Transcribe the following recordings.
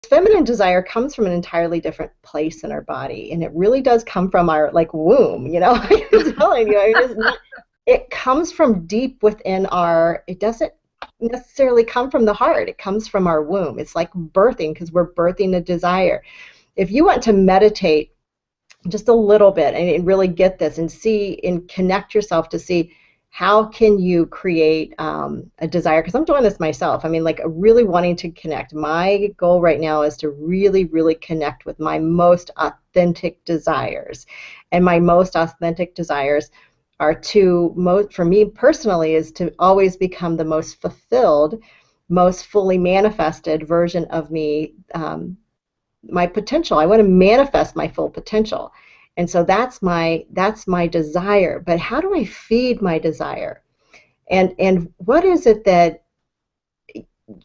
feminine desire comes from an entirely different place in our body, and it really does come from our like womb, you know. I'm telling you, it comes from deep within our, it doesn't necessarily come from the heart, it comes from our womb. It's like birthing, because we're birthing a desire. If you want to meditate just a little bit and really get this and see and connect yourself to see how can you create a desire, because I'm doing this myself. I mean, like really wanting to connect. My goal right now is to really, really connect with my most authentic desires. And my most authentic desires are to, for me personally, is to always become the most fulfilled, most fully manifested version of me, my potential. I want to manifest my full potential. And so that's my desire. But how do I feed my desire? And what is it that,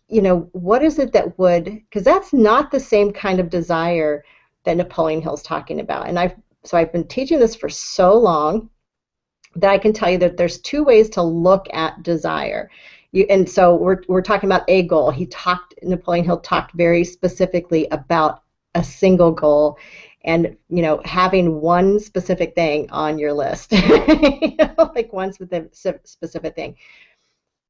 you know, what is it that would, because that's not the same kind of desire that Napoleon Hill's talking about. And I've been teaching this for so long that I can tell you that there's two ways to look at desire. And so we're talking about a goal. Napoleon Hill talked very specifically about a single goal, and you know, having one specific thing on your list, you know, like one specific thing.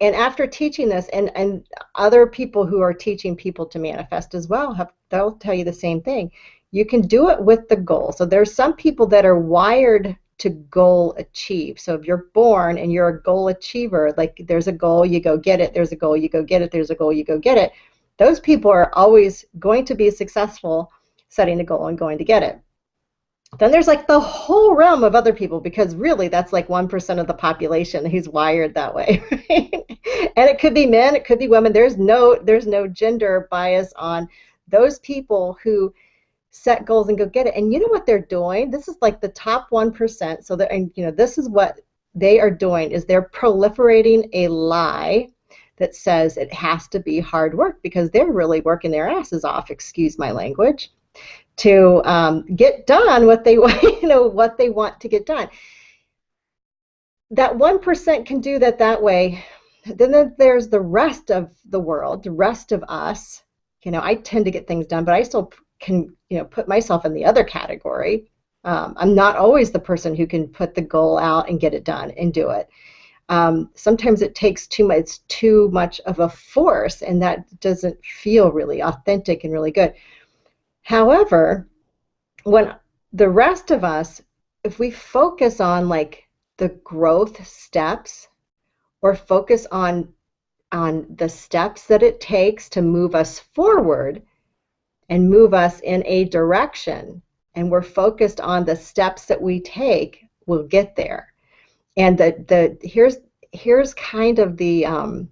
And after teaching this, and other people who are teaching people to manifest as well, they'll tell you the same thing. You can do it with the goal. So there's some people that are wired to goal achieve. So if you're born and you're a goal achiever, like there's a goal, you go get it, there's a goal, you go get it, there's a goal, you go get it, those people are always going to be successful setting a goal and going to get it. Then there's like the whole realm of other people, because really that's like 1% of the population who's wired that way, right? And it could be men, it could be women. There's no gender bias on those people who set goals and go get it. And you know what they're doing? This is like the top 1%. So that, and you know, this is what they are doing, is they're proliferating a lie that says it has to be hard work, because they're really working their asses off, excuse my language, to get done what they you know, what they want to get done. That 1% can do that way. Then there's the rest of the world, the rest of us. You know, I tend to get things done, but I still can, you know, put myself in the other category. I'm not always the person who can put the goal out and get it done and do it. Sometimes it takes too much of a force, and that doesn't feel really authentic and really good. However, when the rest of us, if we focus on like the growth steps, or focus on the steps that it takes to move us forward and move us in a direction, and we're focused on the steps that we take, we'll get there. And here's kind of the I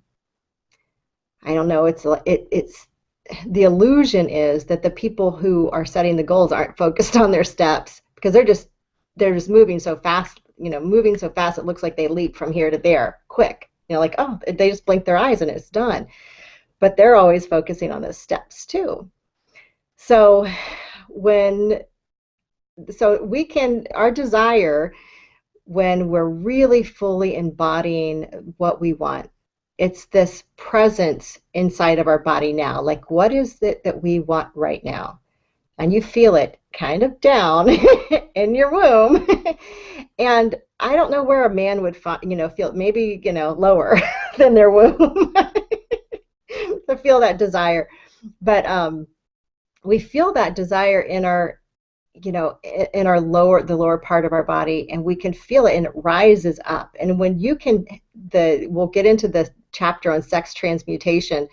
don't know, it's the illusion is that the people who are setting the goals aren't focused on their steps, because they're just moving so fast, you know, moving so fast it looks like they leap from here to there quick, you know, like, oh, they just blink their eyes and it's done. But they're always focusing on the steps too. So our desire, when we're really fully embodying what we want, it's this presence inside of our body now. Like, what is it that we want right now? And you feel it kind of down in your womb. And I don't know where a man would feel it, maybe, you know, lower than their womb to feel that desire. But we feel that desire in our, you know, in our the lower part of our body, and we can feel it, and it rises up. And when you can, we'll get into the chapter on sex transmutation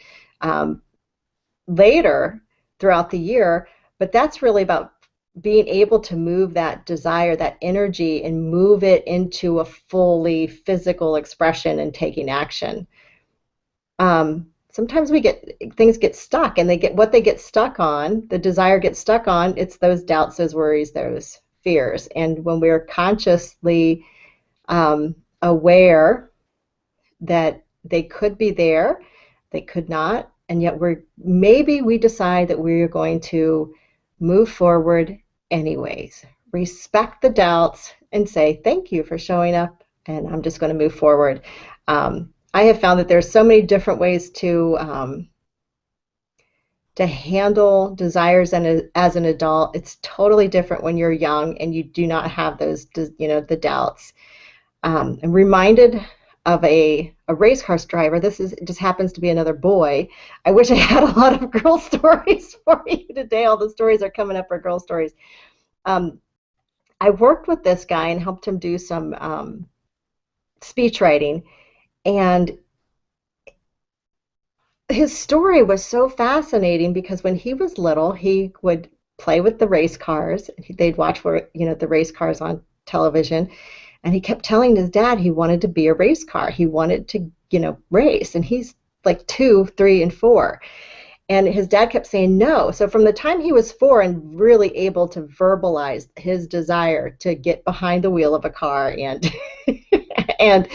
later throughout the year, but that's really about being able to move that desire, that energy, and move it into a fully physical expression and taking action. Sometimes things get stuck, and they get stuck on, the desire gets stuck on, it's those doubts, those worries, those fears. And when we're consciously aware that they could be there, they could not, and yet maybe we decide that we're going to move forward anyways. Respect the doubts and say, thank you for showing up, and I'm just going to move forward. I have found that there's so many different ways to to handle desires and as an adult. It's totally different when you're young and you do not have those, the doubts. I'm reminded of a race car driver. It just happens to be another boy. I wish I had a lot of girl stories for you today. All the stories are coming up for girl stories. I worked with this guy and helped him do some speech writing, and his story was so fascinating because when he was little, he would play with the race cars. They'd watch the race cars on television, and he kept telling his dad he wanted to be a race car. He wanted to, race, and he's like 2, 3, and 4. And his dad kept saying no. So from the time he was 4 and really able to verbalize his desire to get behind the wheel of a car and and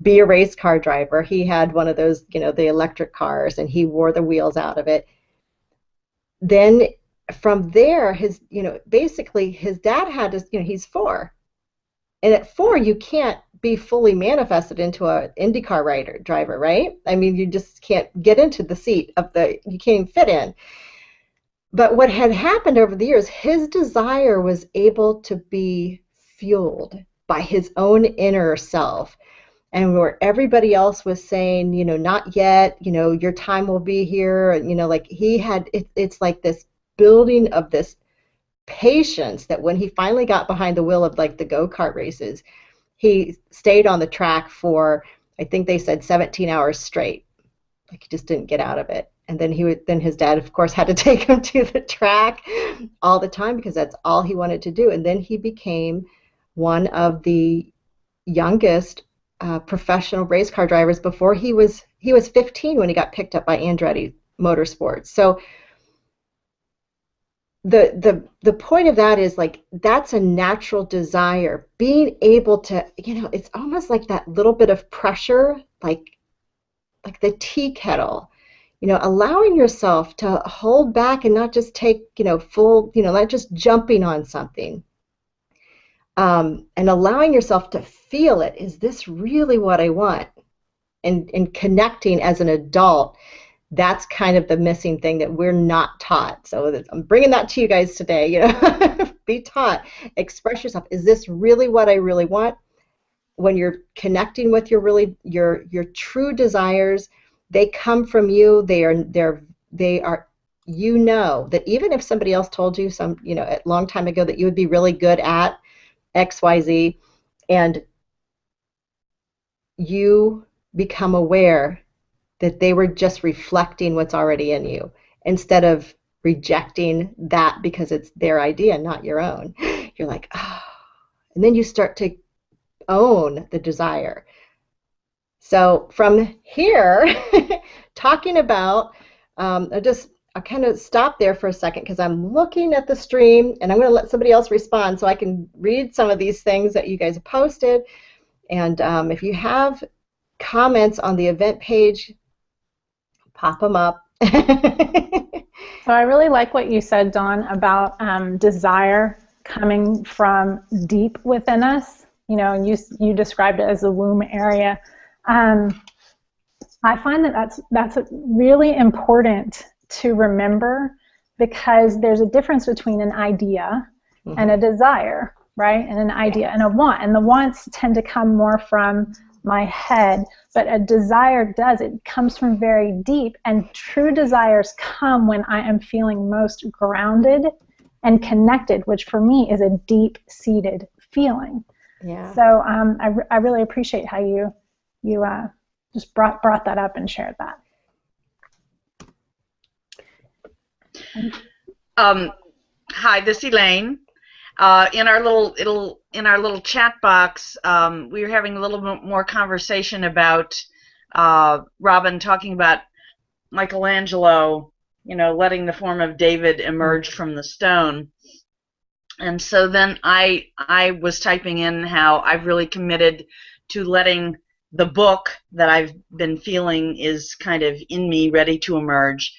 be a race car driver, he had one of those, the electric cars, and he wore the wheels out of it. Then from there, basically his dad had to, he's 4. And at 4, you can't be fully manifested into an IndyCar driver, right? I mean, you just can't get into the seat you can't even fit in. But what had happened over the years, his desire was able to be fueled by his own inner self. And where everybody else was saying, not yet, your time will be here. Like he had, it's like this building of this patience that when he finally got behind the wheel of like the go-kart races, he stayed on the track for, I think they said 17 hours straight. Like he just didn't get out of it. And then then his dad, of course, had to take him to the track all the time because that's all he wanted to do. And then he became one of the youngest professional race car drivers before he was 15 when he got picked up by Andretti Motorsports. So the point of that is like that's a natural desire, being able to, it's almost like that little bit of pressure, like the tea kettle, allowing yourself to hold back and not just take full, not just jumping on something, and allowing yourself to feel it. Is this really what I want? And connecting as an adult, that's kind of the missing thing that we're not taught. So I'm bringing that to you guys today. Be taught, express yourself. Is this really what I really want? When you're connecting with your true desires, they come from you. They are that even if somebody else told you a long time ago that you would be really good at XYZ, and you become aware that they were just reflecting what's already in you instead of rejecting that because it's their idea, not your own. You're like, oh, and then you start to own the desire. So from here, talking about, I'll kind of stop there for a second because I'm looking at the stream and I'm going to let somebody else respond so I can read some of these things that you guys have posted. And if you have comments on the event page, pop them up. So I really like what you said, Dawn, about desire coming from deep within us. You described it as the womb area. I find that's really important to remember because there's a difference between an idea and a desire, right? And an idea and a want. And the wants tend to come more from my head, but a desire it comes from very deep, and true desires come when I am feeling most grounded and connected, which for me is a deep-seated feeling. Yeah. So I really appreciate how you just brought that up and shared that. Hi, this is Elaine. In our little chat box, we were having a little bit more conversation about Robin talking about Michelangelo, letting the form of David emerge from the stone. And so then I was typing in how I've really committed to letting the book that I've been feeling is kind of in me, ready to emerge.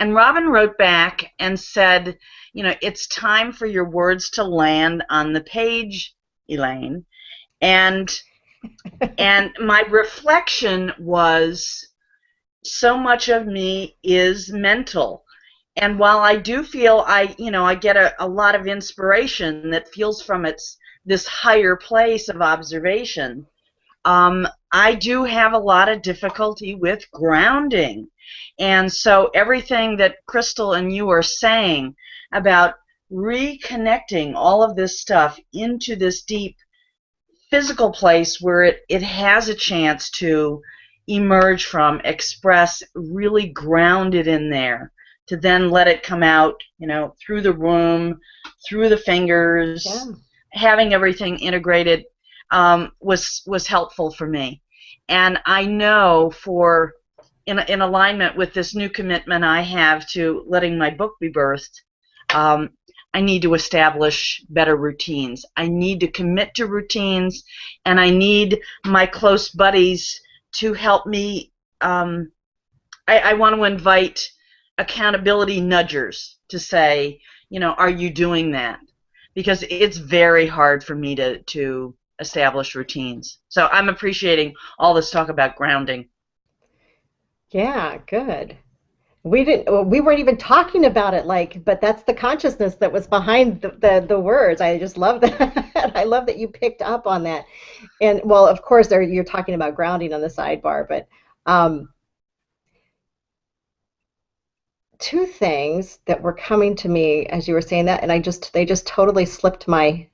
And Robin wrote back and said, it's time for your words to land on the page, Elaine. And my reflection was, so much of me is mental. And while I do feel I get a lot of inspiration that feels from this higher place of observation, I do have a lot of difficulty with grounding. And so everything that Crystal and you are saying about reconnecting all of this stuff into this deep physical place where it has a chance to emerge from, express, really grounded in there, to then let it come out, through the room, through the fingers, Yeah. having everything integrated was helpful for me. And I know in alignment with this new commitment I have to letting my book be birthed, I need to establish better routines. I need to commit to routines, and I need my close buddies to help me. I want to invite accountability nudgers to say, are you doing that? Because it's very hard for me to establish routines. So I'm appreciating all this talk about grounding. Yeah, good. We weren't even talking about it, but that's the consciousness that was behind the words. I just love that. I love that you picked up on that. And well, of course, you're talking about grounding on the sidebar, but two things that were coming to me as you were saying that, and they just totally slipped my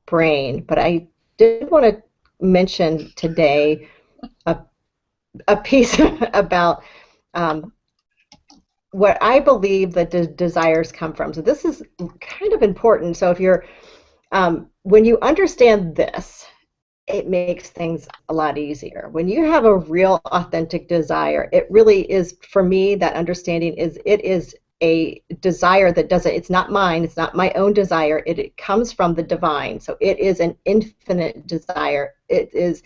brain. But I did want to mention today a piece about what I believe that desires come from. So this is kind of important. So if you're when you understand this, it makes things a lot easier. When you have a real authentic desire, it really is, for me, that understanding is it is a desire that doesn't, it's not mine, it's not my own desire, it comes from the divine. So it is an infinite desire. It is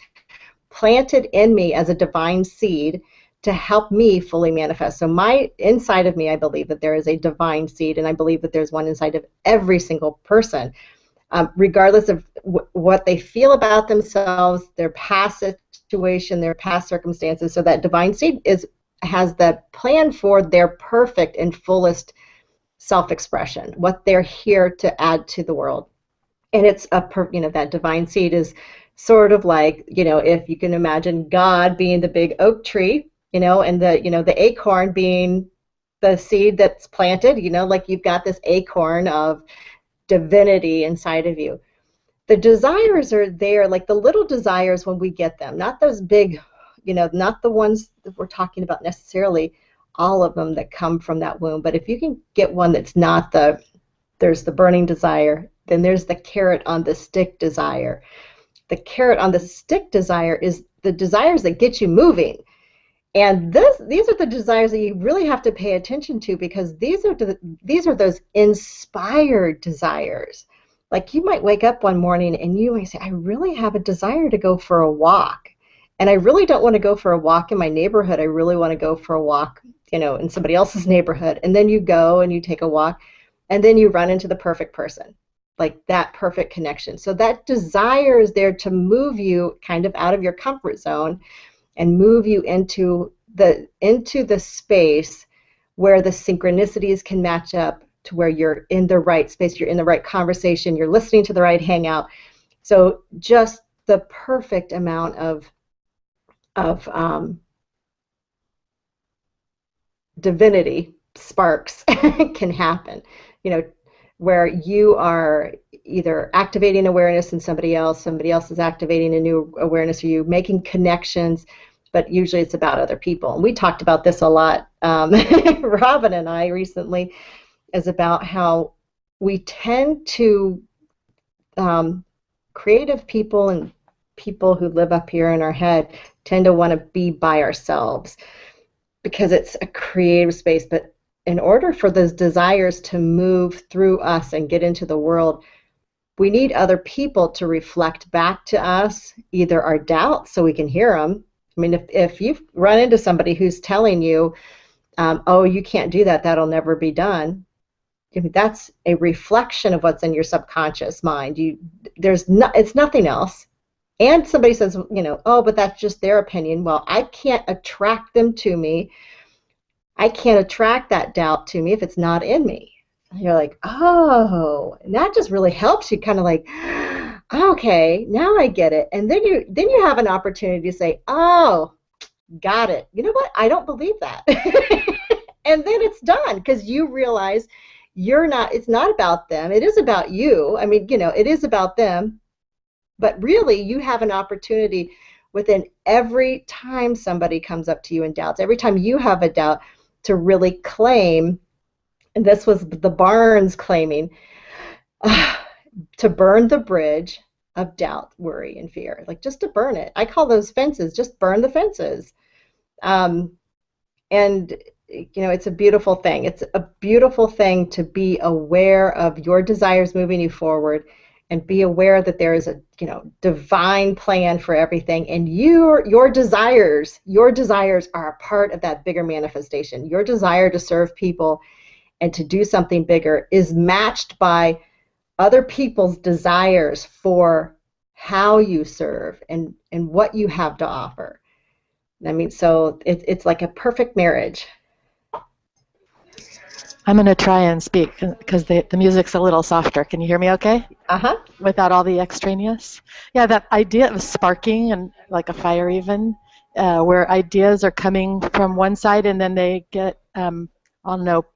planted in me as a divine seed to help me fully manifest. So inside of me, I believe that there is a divine seed, and I believe that there's one inside of every single person. Regardless of what they feel about themselves, their past situation, their past circumstances. So that divine seed has the plan for their perfect and fullest self-expression, what they're here to add to the world. And it's that divine seed is sort of like, if you can imagine God being the big oak tree, and the acorn being the seed that's planted, like you've got this acorn of divinity inside of you. The desires are there, like the little desires when we get them, not those big, not the ones that we're talking about necessarily, all of them that come from that womb. But if you can get one that's not there's the burning desire, then there's the carrot on the stick desire. The carrot on the stick desire is the desires that get you moving. And these are the desires that you really have to pay attention to, because these are those inspired desires. Like you might wake up one morning and you might say, I really have a desire to go for a walk. And I really don't want to go for a walk in my neighborhood. I really want to go for a walk, in somebody else's neighborhood. And then you go and you take a walk, and then you run into the perfect person, like that perfect connection. So that desire is there to move you kind of out of your comfort zone and move you into the space where the synchronicities can match up to where you're in the right space, you're in the right conversation, you're listening to the right hangout. So just the perfect amount of divinity sparks can happen, where you are either activating awareness in somebody else is activating a new awareness, or you making connections, but usually it's about other people. And we talked about this a lot, Robin and I recently, is about how we tend to, creative people and people who live up here in our head tend to want to be by ourselves because it's a creative space. But in order for those desires to move through us and get into the world, we need other people to reflect back to us either our doubts so we can hear them. I mean, if you've run into somebody who's telling you, oh, you can't do that, that'll never be done, that's a reflection of what's in your subconscious mind. It's nothing else. And somebody says, oh, but that's just their opinion. Well, I can't attract them to me. I can't attract that doubt to me if it's not in me. And you're like, oh, and that just really helps you kind of like, okay, now I get it. And then you have an opportunity to say, oh, got it. You know what? I don't believe that. And then it's done because you realize it's not about them. It is about you. I mean, it is about them. But really, you have an opportunity within every time somebody comes up to you and doubts, every time you have a doubt, to really claim, and this was the Barnes claiming, to burn the bridge of doubt, worry, and fear. Like, just to burn it. I call those fences, just burn the fences. And it's a beautiful thing. It's a beautiful thing to be aware of your desires moving you forward, and be aware that there is a divine plan for everything, and your desires are a part of that bigger manifestation. Your desire to serve people and to do something bigger is matched by other people's desires for how you serve and what you have to offer. I mean, so it's like a perfect marriage. I'm going to try and speak because the music's a little softer. Can you hear me okay? Uh-huh. Without all the extraneous? Yeah, that idea of sparking and like a fire even, where ideas are coming from one side and then they get,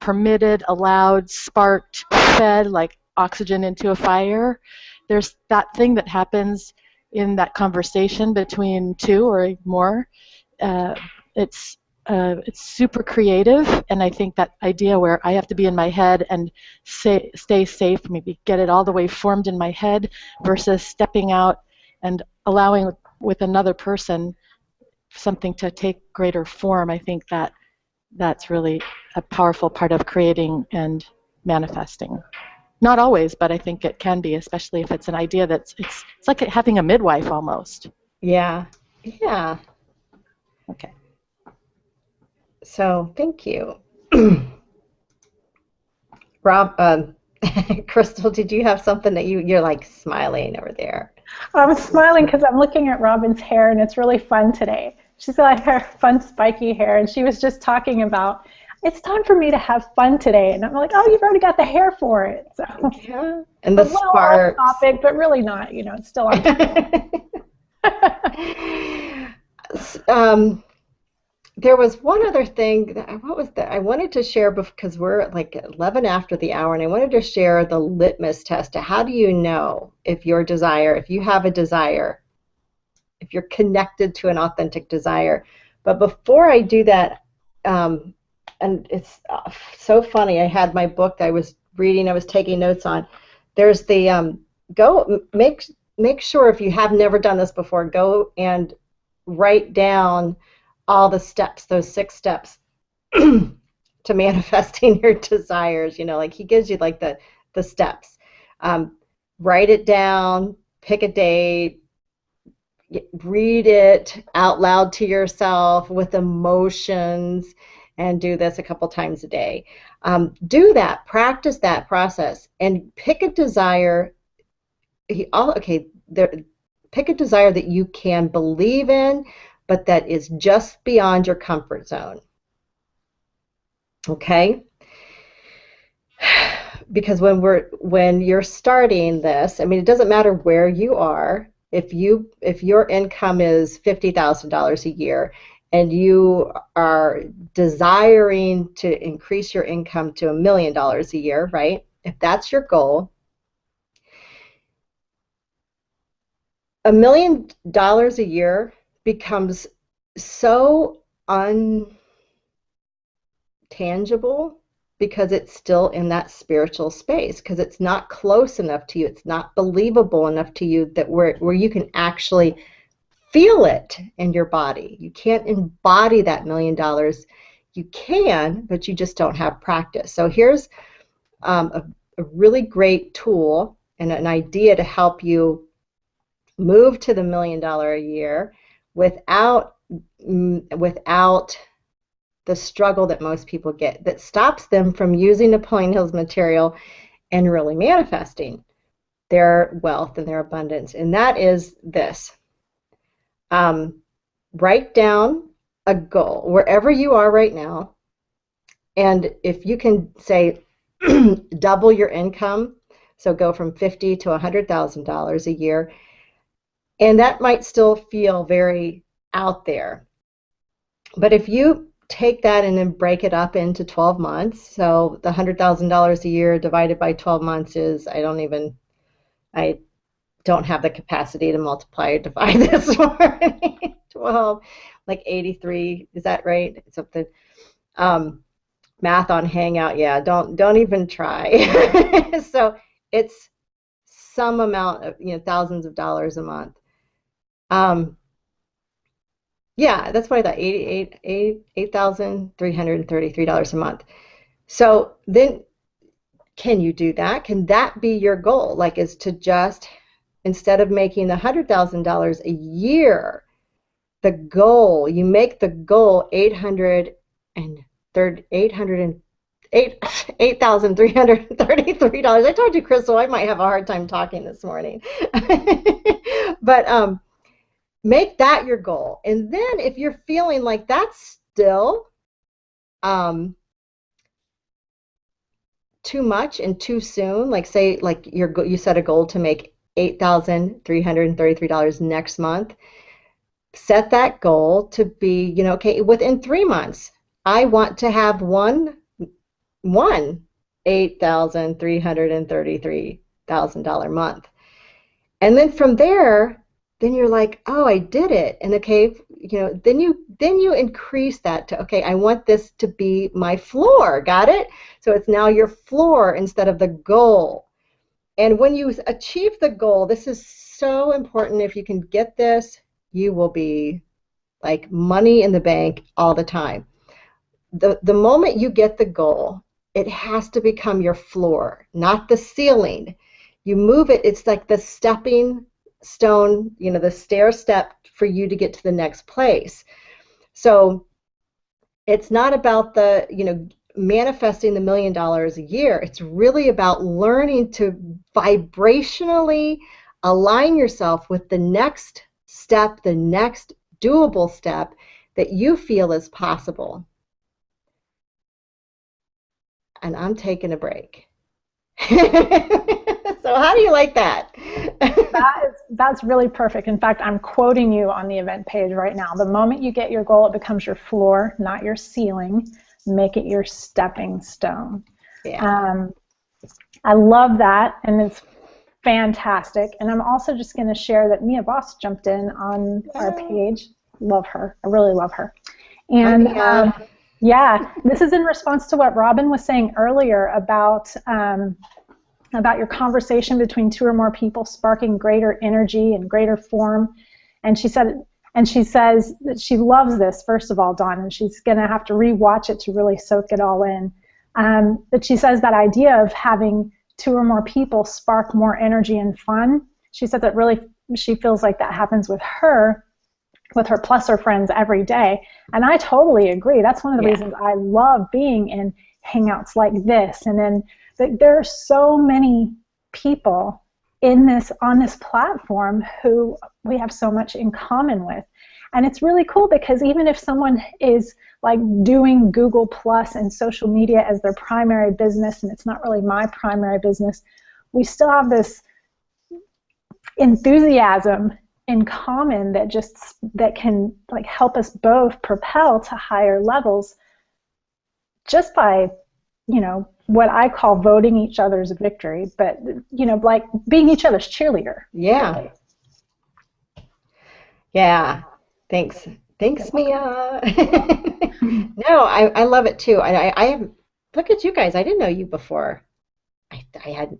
permitted, allowed, sparked, fed, like oxygen into a fire. There's that thing that happens in that conversation between two or more. It's super creative, and I think that idea where I have to be in my head and stay safe, maybe get it all the way formed in my head, versus stepping out and allowing with another person something to take greater form. I think that's really a powerful part of creating and manifesting. Not always, but I think it can be, especially if it's an idea it's like having a midwife almost. Yeah. Okay. So thank you. Rob, Crystal, did you have something that you're like smiling over there? I'm smiling because I'm looking at Robin's hair, and it's really fun today. She's got like her fun spiky hair, and she was just talking about, it's time for me to have fun today. And I'm like, oh, you've already got the hair for it. So yeah. And the sparks. Off topic, but really not. It's still on topic. There was one other thing. What was that? I wanted to share because we're at like 11 after the hour, and I wanted to share the litmus test. How do you know if you have a desire, if you're connected to an authentic desire? But before I do that, and it's so funny, I had my book that I was reading, I was taking notes on. There's the make sure, if you have never done this before, go and write down all the steps, those 6 steps to manifesting your desires. Like he gives you like the steps. Write it down, pick a date, read it out loud to yourself with emotions, and do this a couple times a day. Do that, practice that process, and pick a desire. Pick a desire that you can believe in, but that is just beyond your comfort zone. Okay? Because when you're starting this, I mean, it doesn't matter where you are. If your income is $50,000 a year and you are desiring to increase your income to $1 million a year, right? If that's your goal, $1 million a year becomes so untangible because it's still in that spiritual space, because it's not close enough to you, it's not believable enough to you that where you can actually feel it in your body. You can't embody that $1 million. You can, but you just don't have practice. So here's a really great tool and an idea to help you move to the $1 million a year without the struggle that most people get, that stops them from using Napoleon Hill's material and really manifesting their wealth and their abundance. And that is this: Write down a goal wherever you are right now. And if you can say double your income, so go from $50,000 to $100,000 a year, and that might still feel very out there. But if you take that and then break it up into 12 months, so the $100,000 a year divided by 12 months is, I don't have the capacity to multiply or divide this morning. 12, like 83, is that right? Something. Math on Hangout, yeah, don't even try. So it's some amount of, thousands of dollars a month. Yeah, that's what I thought, $8,333 a month. So then can you do that? Can that be your goal? Like, is to just, instead of making the $100,000 a year, the goal, you make the goal $8,333. I told you, Crystal, I might have a hard time talking this morning. But make that your goal. And then if you're feeling like that's still too much and too soon, like say like you set a goal to make $8,333 next month, set that goal to be, okay, within 3 months, I want to have one $8,333 month. And then from there, then you're like, oh, I did it. And okay, then you increase that to, okay, I want this to be my floor. Got it? So it's now your floor instead of the goal. And when you achieve the goal, this is so important. If you can get this, you will be like money in the bank all the time. The moment you get the goal, it has to become your floor, not the ceiling. You move it, it's like the stepping stone, the stair step for you to get to the next place. So it's not about the, manifesting the $1 million a year. It's really about learning to vibrationally align yourself with the next step, the next doable step that you feel is possible. And I'm taking a break. So how do you like that? That's really perfect. In fact, I'm quoting you on the event page right now. The moment you get your goal, it becomes your floor, not your ceiling. Make it your stepping stone. Yeah. I love that, and it's fantastic. And I'm also just going to share that Mia Voss jumped in on our page. Love her. I really love her. And yeah, this is in response to what Robin was saying earlier about your conversation between two or more people sparking greater energy and greater form. And she says that she loves this, first of all, Dawn, and she's going to have to rewatch it to really soak it all in. But she says that idea of having two or more people spark more energy and fun, she said that really she feels like that happens with her Plusser friends every day. And I totally agree. That's one of the reasons I love being in Hangouts like this. And then there are so many people on this platform who we have so much in common with. And it's really cool because even if someone is like doing Google Plus and social media as their primary business, and it's not really my primary business, we still have this enthusiasm in common that can like help us both propel to higher levels just by, what I call voting each other's victory, but like being each other's cheerleader. Yeah. Really. Yeah. Thanks, Mia. No, I love it too. I look at you guys. I didn't know you before. I had,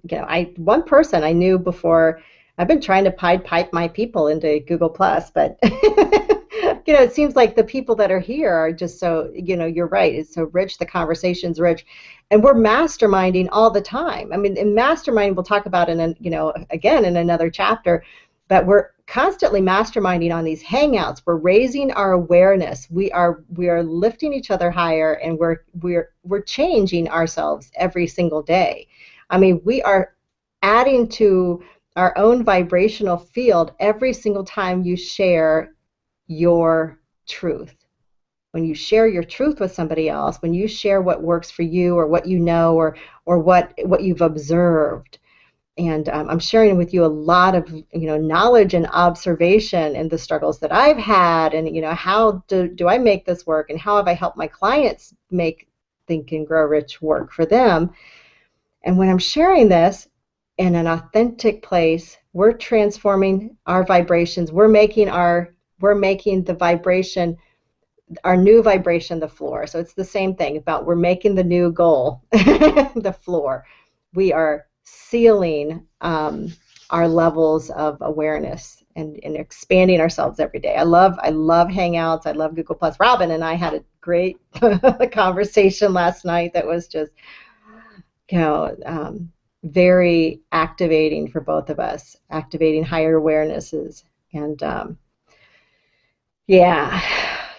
one person I knew before. I've been trying to pipe my people into Google Plus, but it seems like the people that are here are just so, you're right. It's so rich. The conversation's rich, and we're masterminding all the time. I mean, in mastermind, we'll talk about again in another chapter, but we're constantly masterminding on these Hangouts. We're raising our awareness. We are lifting each other higher, and we're changing ourselves every single day. I mean, we are adding to our own vibrational field every single time you share your truth. When you share your truth with somebody else, when you share what works for you or what you know or what you've observed, and I'm sharing with you a lot of knowledge and observation and the struggles that I've had, and how do I make this work, and how have I helped my clients make Think and Grow Rich work for them. And when I'm sharing this in an authentic place, we're transforming our vibrations. We're making the vibration, our new vibration, the floor. So it's the same thing about we're making the new goal the floor. We are sealing our levels of awareness and expanding ourselves every day. I love Hangouts. I love Google Plus. Robin and I had a great conversation last night that was just very activating for both of us, activating higher awarenesses. And yeah.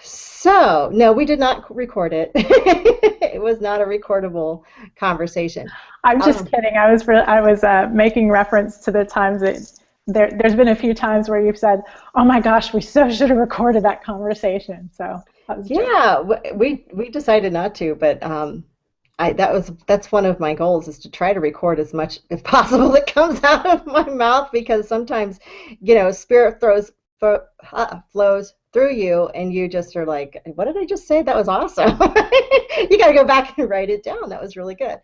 So, no, we did not record it. It was not a recordable conversation. I'm just kidding. I was making reference to the times that there's been a few times where you've said, "Oh my gosh, we so should have recorded that conversation." So yeah, we decided not to, but that's one of my goals, is to try to record as much if possible that comes out of my mouth, because sometimes spirit flows through you, and you just are like, what did I just say? That was awesome. You got to go back and write it down. That was really good.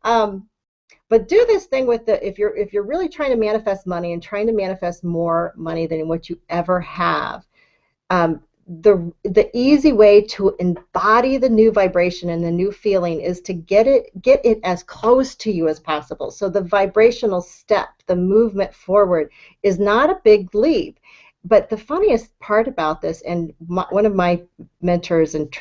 But do this thing with if you're really trying to manifest money and trying to manifest more money than what you ever have, the easy way to embody the new vibration and the new feeling is to get it as close to you as possible. So the vibrational step, the movement forward, is not a big leap. But the funniest part about this, and one of my mentors, and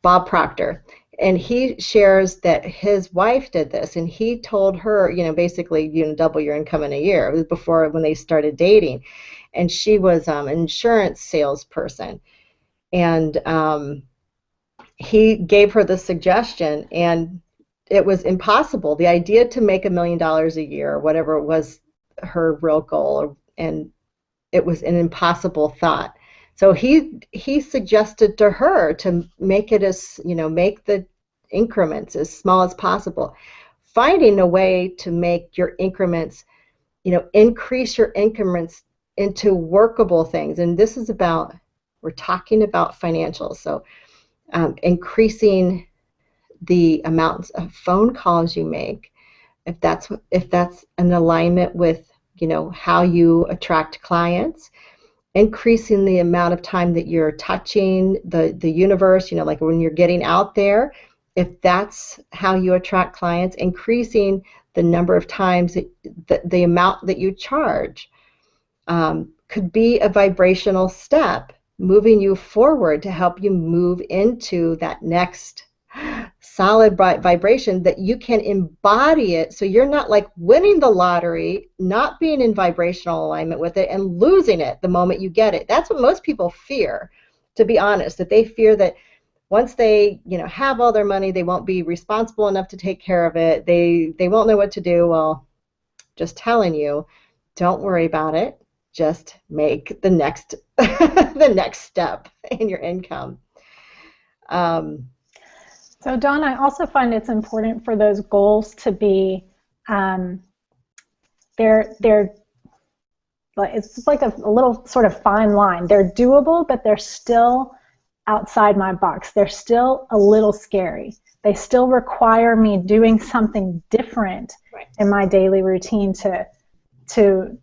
Bob Proctor, and he shares that his wife did this, and he told her, basically, double your income in a year. It was before, when they started dating, and she was an insurance salesperson, and he gave her the suggestion, and it was impossible. The idea to make $1 million a year, or whatever was her real goal, and it was an impossible thought. So he suggested to her to make it make the increments as small as possible, finding a way to make your increments, increase your increments into workable things. And this is we're talking about financials. So increasing the amounts of phone calls you make, if that's an alignment with how you attract clients, increasing the amount of time that you're touching the universe, like when you're getting out there, if that's how you attract clients, increasing the number of times the amount that you charge could be a vibrational step moving you forward to help you move into that next solid vibration, that you can embody it, so you're not like winning the lottery, not being in vibrational alignment with it, and losing it the moment you get it. That's what most people fear, to be honest, that they fear that once they have all their money, they won't be responsible enough to take care of it. They won't know what to do. Well, just telling you, don't worry about it. Just make the next the next step in your income. So Dawn, I also find it's important for those goals to be, it's like a little sort of fine line. They're doable, but they're still outside my box. They're still a little scary. They still require me doing something different in my daily routine to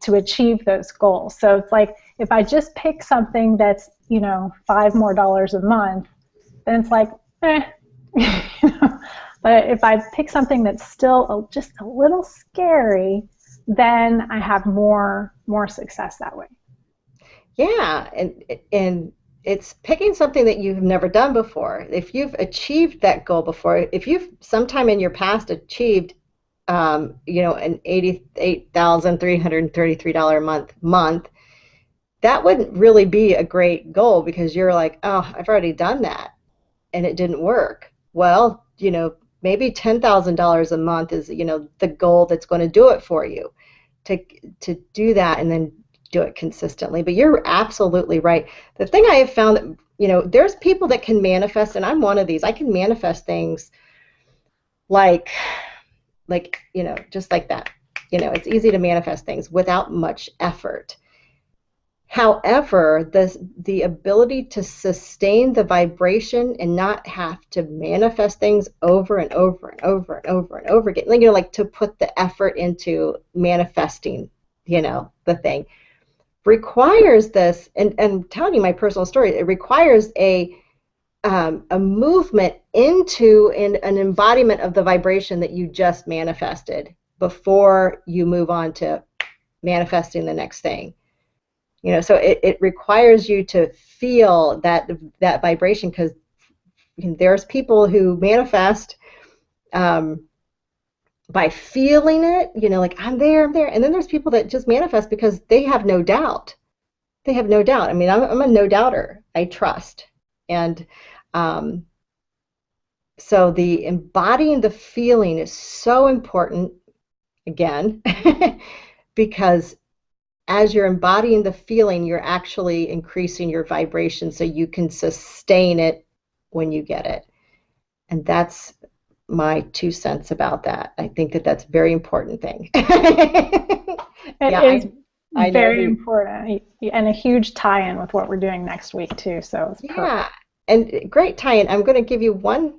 achieve those goals. So it's like, if I just pick something that's, $5 more a month, then it's like, But if I pick something that's still just a little scary, then I have more success that way. Yeah, and it's picking something that you've never done before. If you've achieved that goal before, if you've sometime in your past achieved an $88,333 month, that wouldn't really be a great goal, because you're like, oh, I've already done that and it didn't work. Well, maybe $10,000 a month is, the goal that's going to do it for you, to do that, and then do it consistently. But you're absolutely right. The thing I have found that, there's people that can manifest, and I'm one of these. I can manifest things like, just like that. It's easy to manifest things without much effort. However, the ability to sustain the vibration and not have to manifest things over and over and over and over and over again, like to put the effort into manifesting, the thing, requires this, and I'm telling you my personal story, it requires a movement into an embodiment of the vibration that you just manifested before you move on to manifesting the next thing. So it requires you to feel that vibration, because there's people who manifest by feeling it, like I'm there, and then there's people that just manifest because they have no doubt. They have no doubt. I mean, I'm a no doubter. I trust, and so the embodying the feeling is so important. Again, because as you're embodying the feeling, you're actually increasing your vibration so you can sustain it when you get it. And that's my 2 cents about that. I think that that's a very important thing. It is very important, and a huge tie-in with what we're doing next week too. So it's perfect. Yeah, and great tie-in. I'm going to give you one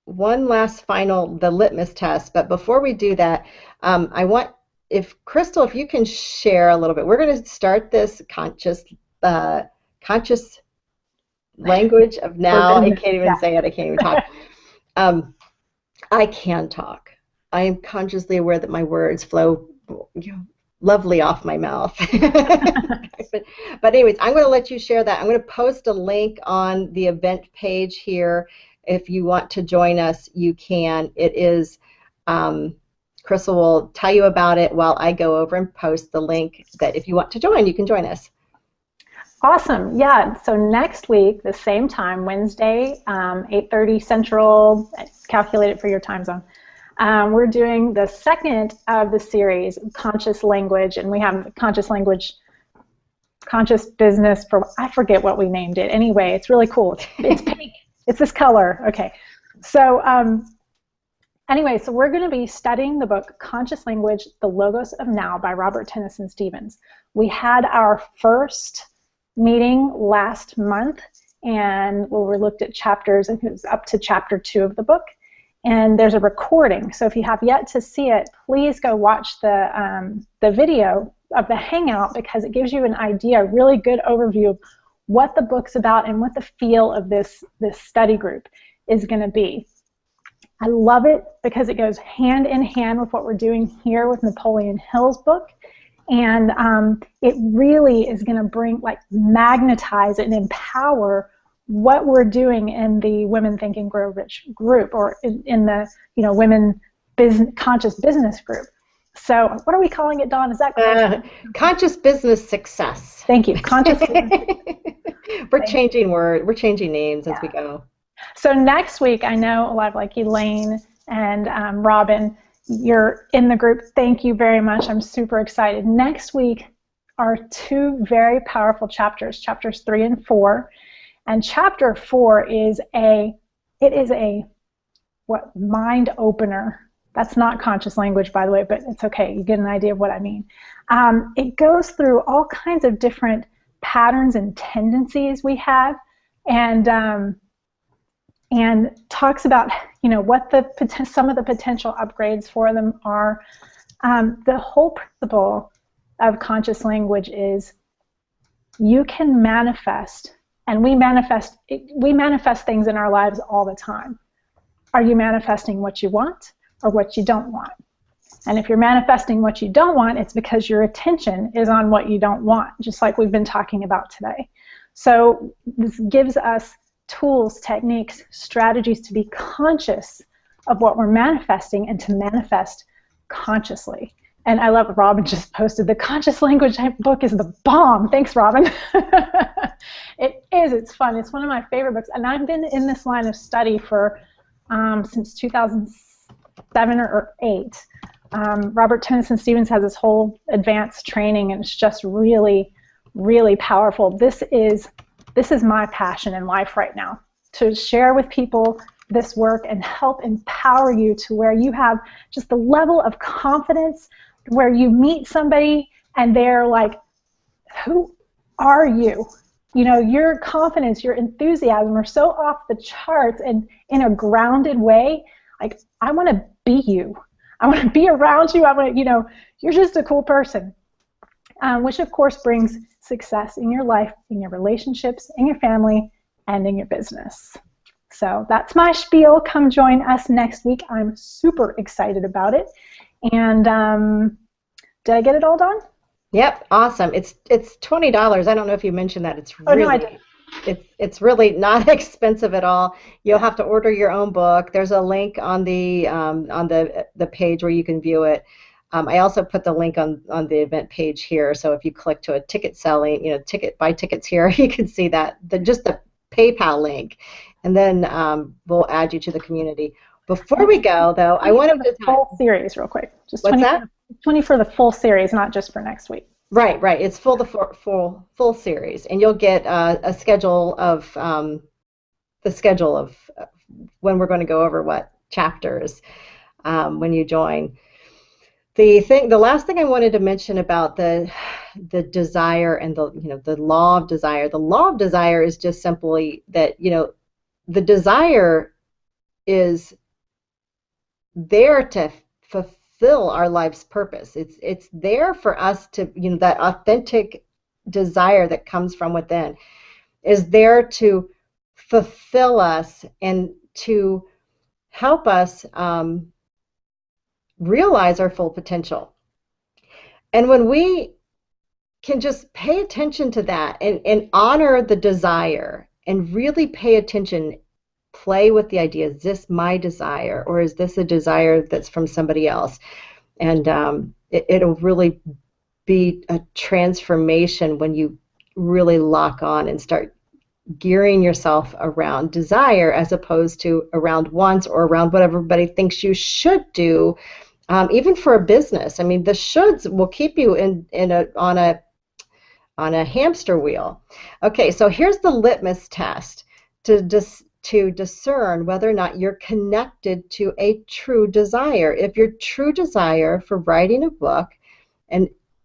last the litmus test. But before we do that, I want, if Crystal, if you can share a little bit. We're going to start this conscious language of now. I can't even say it. I can't even talk. I can talk. I am consciously aware that my words flow lovely off my mouth. but anyways, I'm going to let you share that. I'm going to post a link on the event page here. If you want to join us, you can. It is Crystal will tell you about it while I go over and post the link that if you want to join, you can join us. Awesome. Yeah. So next week, the same time, Wednesday, 8:30 Central, calculate it for your time zone. We're doing the second of the series, Conscious Language, and we have Conscious Language, Conscious Business, I forget what we named it. Anyway, it's really cool. It's pink. It's this color. Okay. So anyway, so we're going to be studying the book Conscious Language, The Logos of Now by Robert Tennyson Stevens. We had our first meeting last month, and we looked at chapters, and it was up to chapter 2 of the book. And there's a recording. So if you have yet to see it, please go watch the video of the Hangout, because it gives you an idea, a really good overview of what the book's about and what the feel of this study group is going to be. I love it because it goes hand in hand with what we're doing here with Napoleon Hill's book. And it really is going to magnetize and empower what we're doing in the Women Think and Grow Rich group, or in the Women Conscious Business group. So what are we calling it, Dawn? Is that correct? Conscious Business Success. Thank you. Conscious. We're changing words. We're changing names as we go. So next week, I know a lot of Elaine and Robin, you're in the group. Thank you very much. I'm super excited. Next week are 2 very powerful chapters, chapters 3 and 4. And chapter 4 is a mind opener. That's not conscious language, by the way, but it's okay. You get an idea of what I mean. It goes through all kinds of different patterns and tendencies we have, and talks about what some of the potential upgrades for them are. The whole principle of conscious language is you can manifest, and we manifest things in our lives all the time. Are you manifesting what you want or what you don't want? And if you're manifesting what you don't want, it's because your attention is on what you don't want, just like we've been talking about today. So this gives us tools, techniques, strategies to be conscious of what we're manifesting and to manifest consciously. And I love Robin just posted the Conscious Language book is the bomb. Thanks, Robin. It is. It's fun. It's one of my favorite books. And I've been in this line of study for since 2007 or 8. Robert Tennyson Stevens has this whole advanced training, and it's just really, really powerful. This is my passion in life right now, to share with people this work and help empower you to where you have just the level of confidence where you meet somebody and they're like, who are you? You know, your confidence, your enthusiasm are so off the charts, and in a grounded way. Like, I want to be you. I want to be around you. I want to, you know, you're just a cool person, which of course brings success in your life, in your relationships, in your family, and in your business. So that's my spiel. Come join us next week. I'm super excited about it. And did I get it all done? Yep, awesome. It's $20. I don't know if you mentioned that. It's really, no, I didn't. It's really not expensive at all. You'll have to order your own book. There's a link on the page where you can view it. I also put the link on the event page here. So if you click to a ticket selling, you know, buy tickets here, you can see that just the PayPal link, and then we'll add you to the community. Before we go, though, I wanted to full series real quick. Just what's 20 that? 20 for the full series, not just for next week. Right. It's full series, and you'll get a schedule of when we're going to go over what chapters when you join. The last thing I wanted to mention about the desire and the law of desire. The law of desire is just simply that, you know, the desire is there to fulfill our life's purpose. It's there for us to, you know, that authentic desire that comes from within is there to fulfill us and to help us realize our full potential. And when we can just pay attention to that and honor the desire and really pay attention, play with the idea, is this my desire or is this a desire that's from somebody else? And it'll really be a transformation when you really lock on and start gearing yourself around desire as opposed to around wants or around what everybody thinks you should do, even for a business. I mean, the shoulds will keep you on a hamster wheel. Okay, so here's the litmus test to discern whether or not you're connected to a true desire. If your true desire for writing a book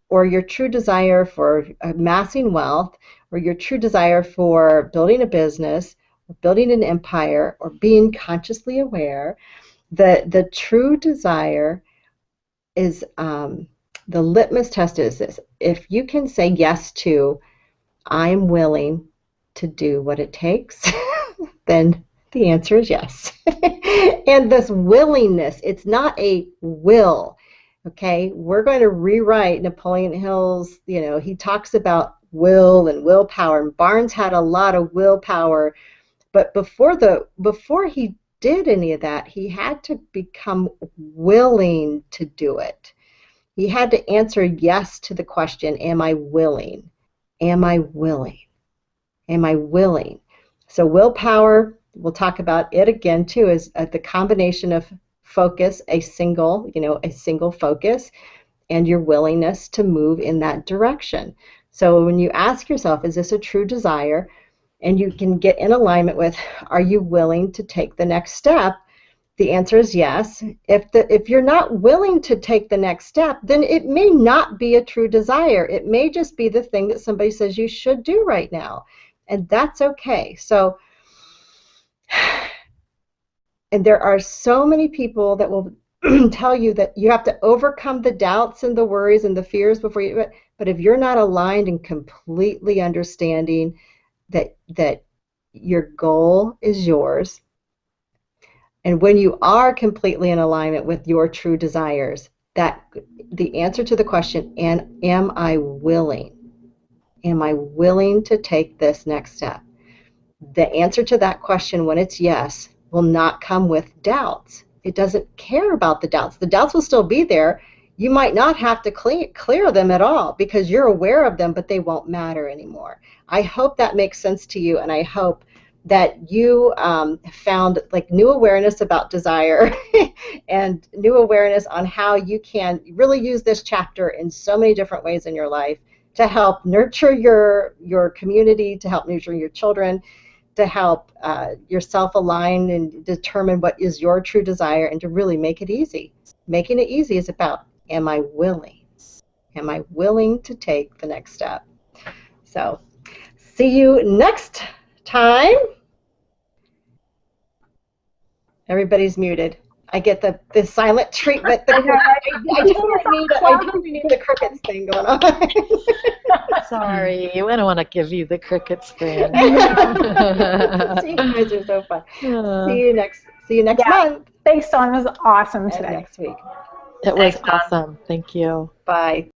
or your true desire for amassing wealth, or your true desire for building a business, or building an empire, or being consciously aware, the true desire is, the litmus test is this. If you can say yes to, I'm willing to do what it takes, then the answer is yes. And this willingness, it's not a will. Okay, we're going to rewrite Napoleon Hill's, you know, he talks about will and willpower, and Barnes had a lot of willpower, but before he did any of that, he had to become willing to do it. He had to answer yes to the question, am I willing? Am I willing? Am I willing? So willpower, we'll talk about it again too, is the combination of focus, a single focus, and your willingness to move in that direction. So when you ask yourself, is this a true desire? And you can get in alignment with, are you willing to take the next step? The answer is yes. If you're not willing to take the next step, then it may not be a true desire. It may just be the thing that somebody says you should do right now. And that's okay. So, and there are so many people that will tell you that you have to overcome the doubts and the worries and the fears before you, but if you're not aligned and completely understanding that your goal is yours, and when you are completely in alignment with your true desires, that the answer to the question, and am I willing? Am I willing to take this next step? The answer to that question, when it's yes, will not come with doubts. It doesn't care about the doubts. The doubts will still be there. You might not have to clear them at all because you're aware of them, but they won't matter anymore. I hope that makes sense to you, and I hope that you found like new awareness about desire and new awareness on how you can really use this chapter in so many different ways in your life to help nurture your community, to help nurture your children, to help yourself align and determine what is your true desire, and to really make it easy. Making it easy is about, am I willing? Am I willing to take the next step? So, see you next time. Everybody's muted. I get the silent treatment. I totally need the crickets thing going on. Sorry, I don't want to give you the crickets thing. See, you guys are so fun. See you next month. Thanks, Dawn. It was awesome today. And next week. It was awesome. Thank you. Bye.